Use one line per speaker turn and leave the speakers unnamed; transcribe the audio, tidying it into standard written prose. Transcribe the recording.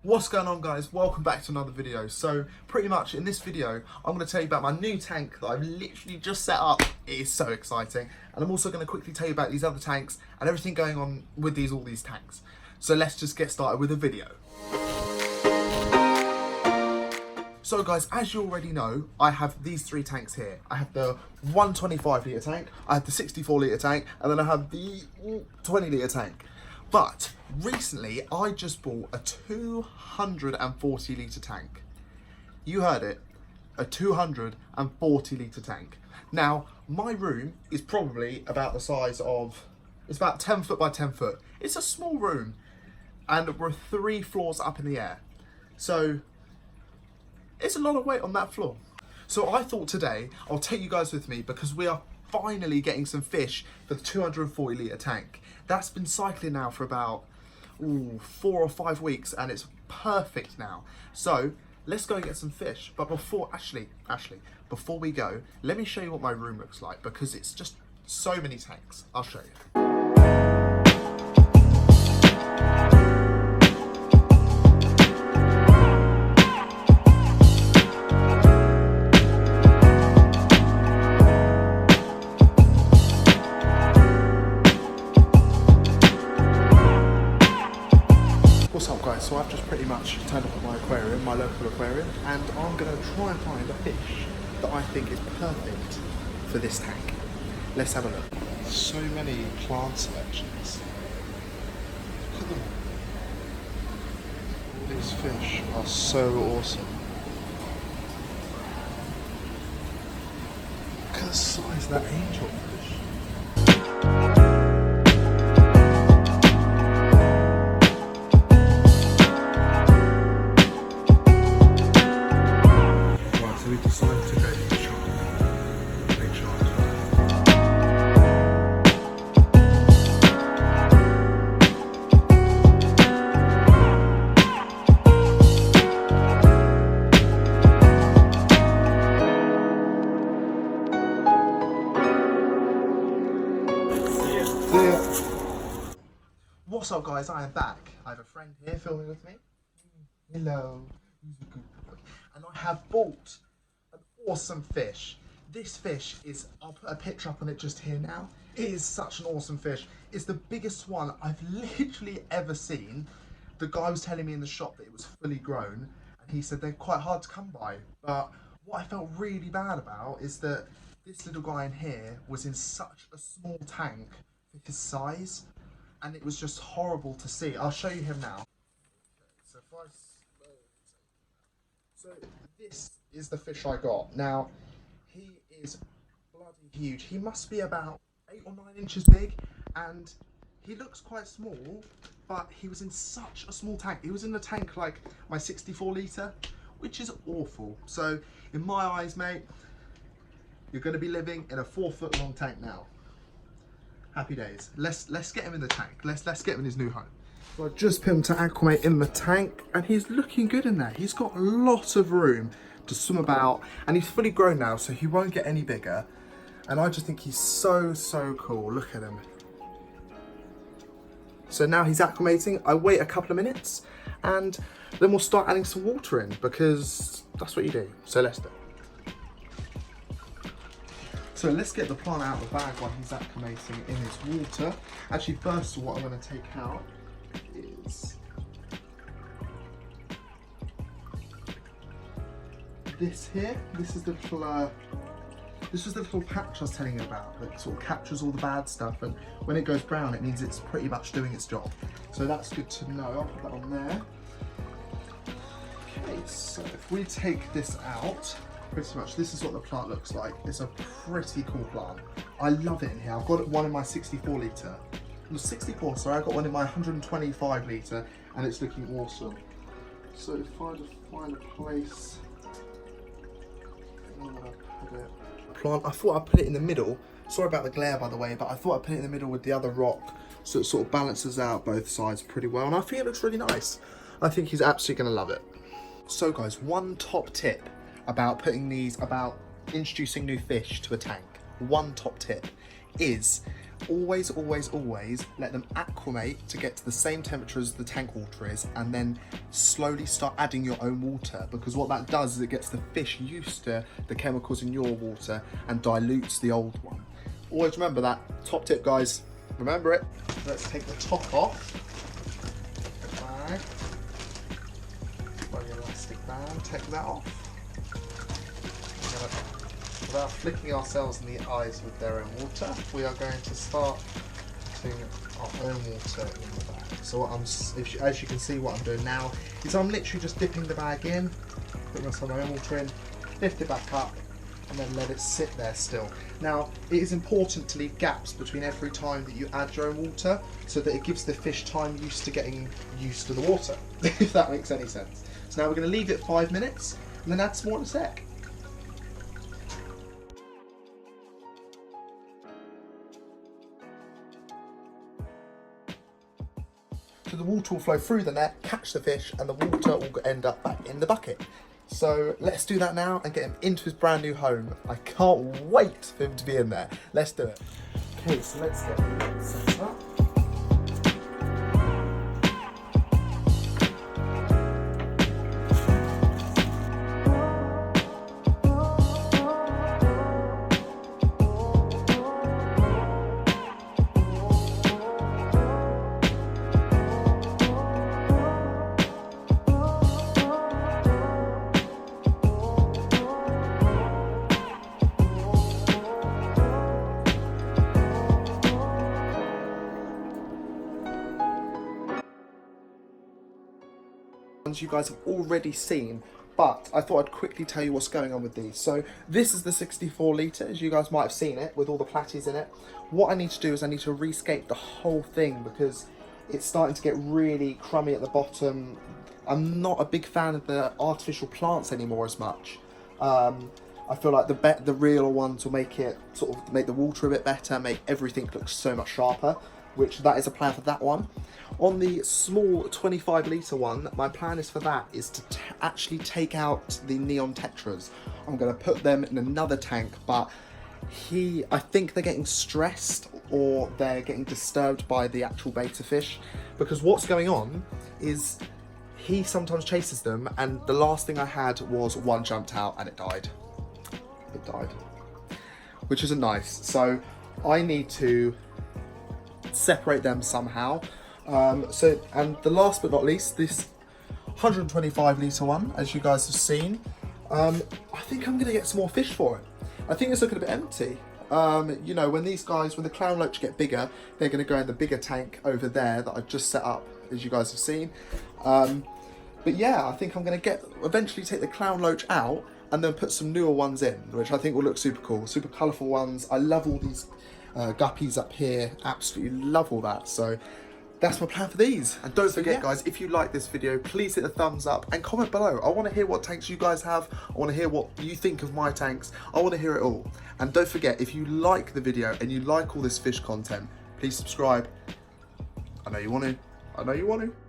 What's going on, guys? Welcome back to another video. So pretty much in this video I'm going to tell you about my new tank that I've literally just set up. It is so exciting, and I'm also going to quickly tell you about these other tanks and everything going on with all these tanks. So let's just get started with the video. So guys, as you already know, I have these three tanks here. I have the 125 litre tank, I have the 64 litre tank, and then I have the 20 litre tank. But recently, I just bought a 240 litre tank. You heard it, a 240 litre tank. Now, my room is probably about the size of, it's about 10 foot by 10 foot. It's a small room, and we're 3 floors up in the air. So, it's a lot of weight on that floor. So I thought today, I'll take you guys with me because we are finally getting some fish for the 240 litre tank. That's been cycling now for about 4 or 5 weeks, and it's perfect now. So let's go get some fish. But before we go, let me show you what my room looks like, because it's just so many tanks. I'll show you. What's up, guys? So I've just pretty much turned up at my aquarium, my local aquarium, and I'm going to try and find a fish that I think is perfect for this tank. Let's have a look. So many plant selections. Look at them. These fish are so awesome. Look at the size of that angelfish. We decided to go to the shark. Big shark. What's up, guys? I am back. I have a friend here filming with me. Hello. Who's a good boy? And I have bought awesome fish. This fish is, I'll put a picture up on it just here now. It is such an awesome fish. It's the biggest one I've literally ever seen. The guy was telling me in the shop that it was fully grown, and he said they're quite hard to come by. But what I felt really bad about is that this little guy in here was in such a small tank for his size, and it was just horrible to see. I'll show you him now. So this is the fish I got. Now, he is bloody huge. He must be about 8 or 9 inches big, and he looks quite small, but he was in such a small tank. He was in the tank like my 64 litre, which is awful. So in my eyes, mate, you're going to be living in a 4 foot long tank now. Happy days. Let's get him in the tank. Let's get him in his new home. So I just put him to acclimate in the tank, and he's looking good in there. He's got a lot of room to swim about, and he's fully grown now, so he won't get any bigger. And I just think he's so cool. Look at him. So now he's acclimating. I wait a couple of minutes, and then we'll start adding some water in, because that's what you do. So let's do it. So let's get the plant out of the bag while he's acclimating in his water. Actually, first of all, what I'm going to take out is this here. This is the little patch I was telling you about that sort of captures all the bad stuff, and when it goes brown it means it's pretty much doing its job. So that's good to know. I'll put that on there. Okay, so if we take this out, pretty much this is what the plant looks like. It's a pretty cool plant. I love it in here. I've got one in my 64 litre. It was 64, sorry, I got one in my 125 litre, and it's looking awesome. So if I just find a place, I'm gonna put it. Plant, I thought I'd put it in the middle. Sorry about the glare, by the way, but I thought I'd put it in the middle with the other rock, so it sort of balances out both sides pretty well, and I think it looks really nice. I think he's absolutely gonna love it. So guys, one top tip about introducing new fish to a tank, one top tip is always let them acclimate to get to the same temperature as the tank water is, and then slowly start adding your own water, because what that does is it gets the fish used to the chemicals in your water and dilutes the old one. Always remember that. Top tip, guys. Remember it. Let's take the top off. Bag. By the elastic band, take that off. Without flicking ourselves in the eyes with their own water, we are going to start putting our own water in the bag. So what as you can see, what I'm doing now is I'm literally just dipping the bag in, putting some of my own water in, lift it back up, and then let it sit there still. Now, it is important to leave gaps between every time that you add your own water, so that it gives the fish time to getting used to the water, if that makes any sense. So now we're going to leave it 5 minutes, and then add some more in a sec. So the water will flow through the net, catch the fish, and the water will end up back in the bucket. So let's do that now and get him into his brand new home. I can't wait for him to be in there. Let's do it. Okay, so let's get him set up. You guys have already seen, but I thought I'd quickly tell you what's going on with these. So this is the 64 litre, as you guys might have seen it, with all the platies in it. What I need to do is I need to rescape the whole thing, because it's starting to get really crummy at the bottom. I'm not a big fan of the artificial plants anymore as much. I feel like the real ones will make it make the water a bit better, make everything look so much sharper, which that is a plan for that one. On the small 25 litre one, my plan is for that is to actually take out the neon tetras. I'm going to put them in another tank, but I think they're getting stressed or they're getting disturbed by the actual beta fish, because what's going on is he sometimes chases them, and the last thing I had was one jumped out and it died. It died, which isn't nice. So I need to separate them somehow. And the last but not least, this 125 litre one, as you guys have seen, I think I'm going to get some more fish for it. I think it's looking a bit empty. You know, when the clown loach get bigger, they're going to go in the bigger tank over there that I've just set up, as you guys have seen. But yeah, I think I'm going to eventually take the clown loach out and then put some newer ones in, which I think will look super cool, super colourful ones. I love all these guppies up here, absolutely love all that. So that's my plan for these. And don't forget, guys, if you like this video, please hit the thumbs up and comment below. I want to hear what tanks you guys have. I want to hear what you think of my tanks. I want to hear it all. And don't forget, if you like the video and you like all this fish content, please subscribe. I know you want to. I know you want to.